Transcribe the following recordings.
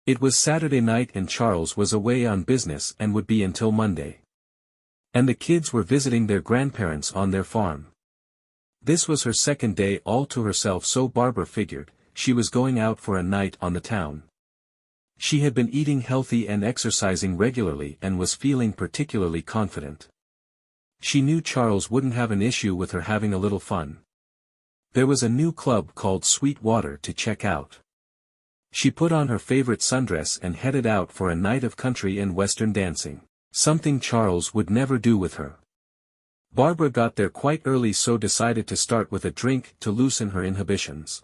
It was Saturday night and Charles was away on business and would be until Monday. And the kids were visiting their grandparents on their farm. This was her second day all to herself, so Barbara figured, she was going out for a night on the town. She had been eating healthy and exercising regularly and was feeling particularly confident. She knew Charles wouldn't have an issue with her having a little fun. There was a new club called Sweetwater to check out. She put on her favorite sundress and headed out for a night of country and western dancing, something Charles would never do with her. Barbara got there quite early, so decided to start with a drink to loosen her inhibitions.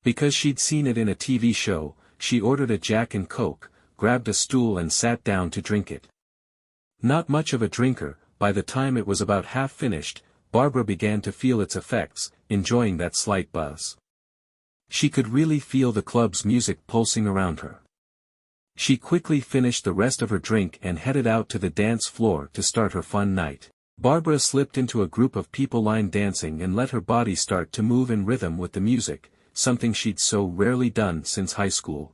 Because she'd seen it in a TV show, she ordered a Jack and Coke, grabbed a stool and sat down to drink it. Not much of a drinker, by the time it was about half finished, Barbara began to feel its effects, enjoying that slight buzz. She could really feel the club's music pulsing around her. She quickly finished the rest of her drink and headed out to the dance floor to start her fun night. Barbara slipped into a group of people line dancing and let her body start to move in rhythm with the music, something she'd so rarely done since high school.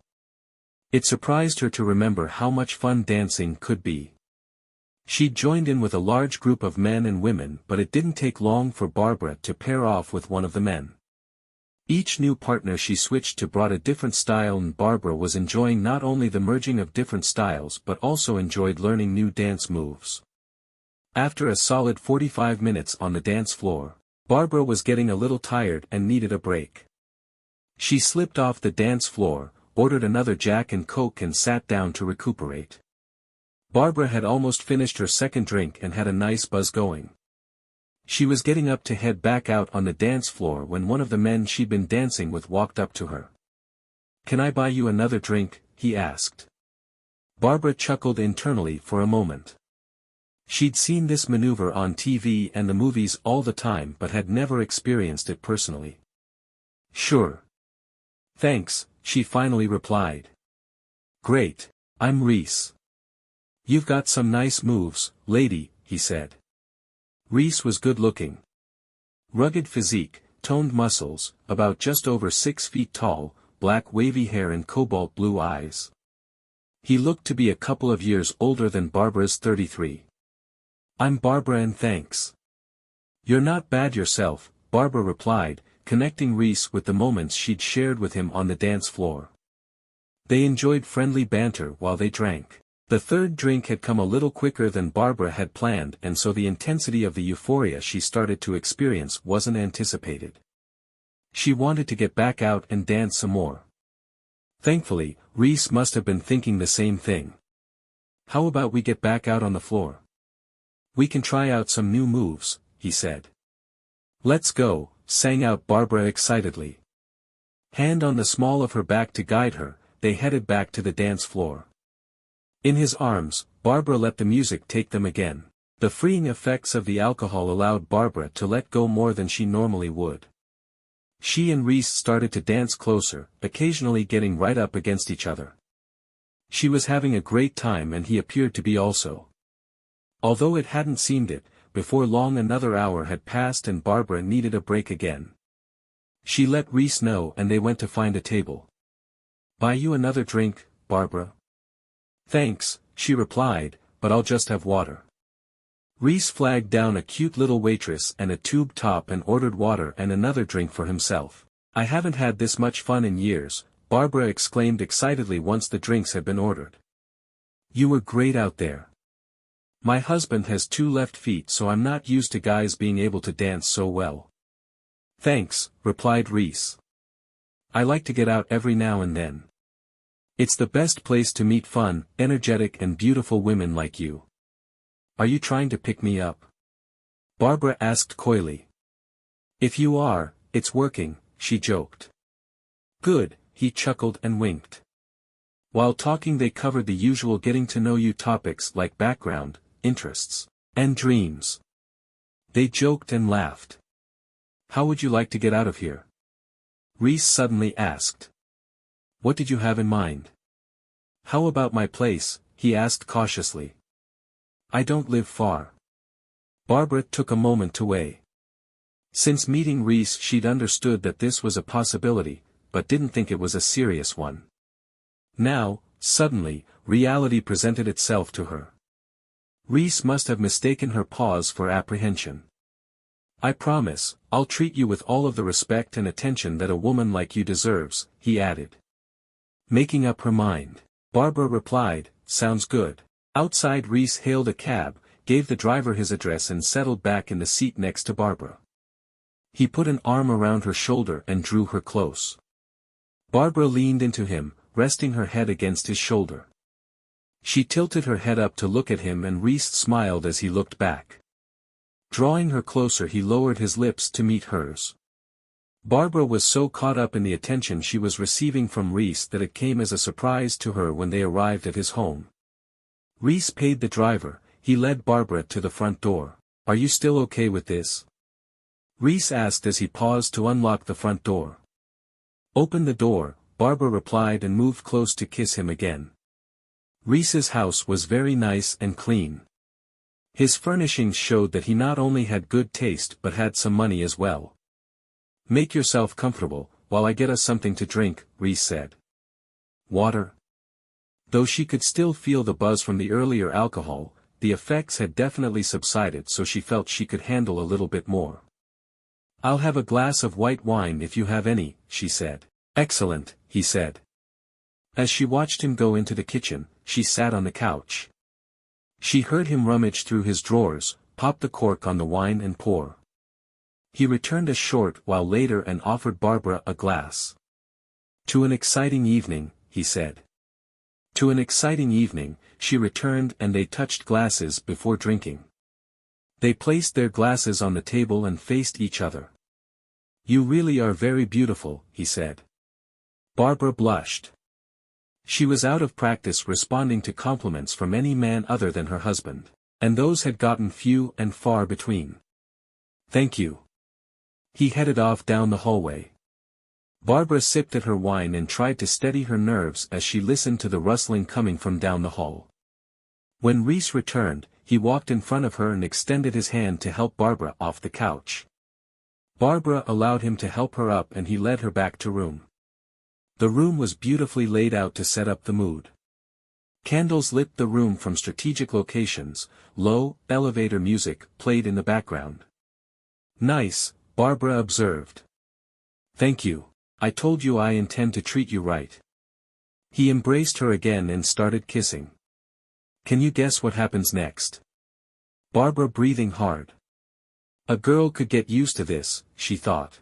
It surprised her to remember how much fun dancing could be. She'd joined in with a large group of men and women, but it didn't take long for Barbara to pair off with one of the men. Each new partner she switched to brought a different style, and Barbara was enjoying not only the merging of different styles but also enjoyed learning new dance moves. After a solid 45 minutes on the dance floor, Barbara was getting a little tired and needed a break. She slipped off the dance floor, ordered another Jack and Coke and sat down to recuperate. Barbara had almost finished her second drink and had a nice buzz going. She was getting up to head back out on the dance floor when one of the men she'd been dancing with walked up to her. "Can I buy you another drink?" he asked. Barbara chuckled internally for a moment. She'd seen this maneuver on TV and the movies all the time but had never experienced it personally. "Sure. Thanks," she finally replied. "Great, I'm Reese." "You've got some nice moves, lady," he said. Reese was good-looking. Rugged physique, toned muscles, about just over 6 feet tall, black wavy hair and cobalt blue eyes. He looked to be a couple of years older than Barbara's 33. "I'm Barbara and thanks." "You're not bad yourself," Barbara replied, connecting Reese with the moments she'd shared with him on the dance floor. They enjoyed friendly banter while they drank. The third drink had come a little quicker than Barbara had planned, and so the intensity of the euphoria she started to experience wasn't anticipated. She wanted to get back out and dance some more. Thankfully, Reese must have been thinking the same thing. "How about we get back out on the floor? We can try out some new moves," he said. "Let's go," sang out Barbara excitedly. Hand on the small of her back to guide her, they headed back to the dance floor. In his arms, Barbara let the music take them again. The freeing effects of the alcohol allowed Barbara to let go more than she normally would. She and Reese started to dance closer, occasionally getting right up against each other. She was having a great time and he appeared to be also. Although it hadn't seemed it, before long another hour had passed and Barbara needed a break again. She let Reese know and they went to find a table. "Buy you another drink, Barbara?" "Thanks," she replied, "but I'll just have water." Reese flagged down a cute little waitress and a tube top and ordered water and another drink for himself. "I haven't had this much fun in years," Barbara exclaimed excitedly once the drinks had been ordered. "You were great out there. My husband has 2 left feet, so I'm not used to guys being able to dance so well." "Thanks," replied Reese. "I like to get out every now and then. It's the best place to meet fun, energetic and beautiful women like you." "Are you trying to pick me up?" Barbara asked coyly. "If you are, it's working," she joked. "Good," he chuckled and winked. While talking they covered the usual getting-to-know-you topics like background, interests, and dreams. They joked and laughed. "How would you like to get out of here?" Reese suddenly asked. "What did you have in mind?" "How about my place?" he asked cautiously. "I don't live far." Barbara took a moment to weigh. Since meeting Reese she'd understood that this was a possibility, but didn't think it was a serious one. Now, suddenly, reality presented itself to her. Reese must have mistaken her pause for apprehension. "I promise, I'll treat you with all of the respect and attention that a woman like you deserves," he added. Making up her mind. Barbara replied, "Sounds good." Outside, Reese hailed a cab, gave the driver his address and settled back in the seat next to Barbara. He put an arm around her shoulder and drew her close. Barbara leaned into him, resting her head against his shoulder. She tilted her head up to look at him and Reese smiled as he looked back. Drawing her closer, he lowered his lips to meet hers. Barbara was so caught up in the attention she was receiving from Reese that it came as a surprise to her when they arrived at his home. Reese paid the driver. He led Barbara to the front door. "Are you still okay with this?" Reese asked as he paused to unlock the front door. "Open the door," Barbara replied and moved close to kiss him again. Reese's house was very nice and clean. His furnishings showed that he not only had good taste but had some money as well. "Make yourself comfortable, while I get us something to drink," Reese said. "Water?" Though she could still feel the buzz from the earlier alcohol, the effects had definitely subsided, so she felt she could handle a little bit more. "I'll have a glass of white wine if you have any," she said. "Excellent," he said. As she watched him go into the kitchen, she sat on the couch. She heard him rummage through his drawers, pop the cork on the wine and pour. He returned a short while later and offered Barbara a glass. "To an exciting evening," he said. "To an exciting evening," she returned, and they touched glasses before drinking. They placed their glasses on the table and faced each other. "You really are very beautiful," he said. Barbara blushed. She was out of practice responding to compliments from any man other than her husband, and those had gotten few and far between. "Thank you." He headed off down the hallway. Barbara sipped at her wine and tried to steady her nerves as she listened to the rustling coming from down the hall. When Reese returned, he walked in front of her and extended his hand to help Barbara off the couch. Barbara allowed him to help her up and he led her back to room. The room was beautifully laid out to set up the mood. Candles lit the room from strategic locations, low, elevator music played in the background. "Nice," Barbara observed. "Thank you. I told you I intend to treat you right." He embraced her again and started kissing. "Can you guess what happens next?" Barbara breathing hard. A girl could get used to this, she thought.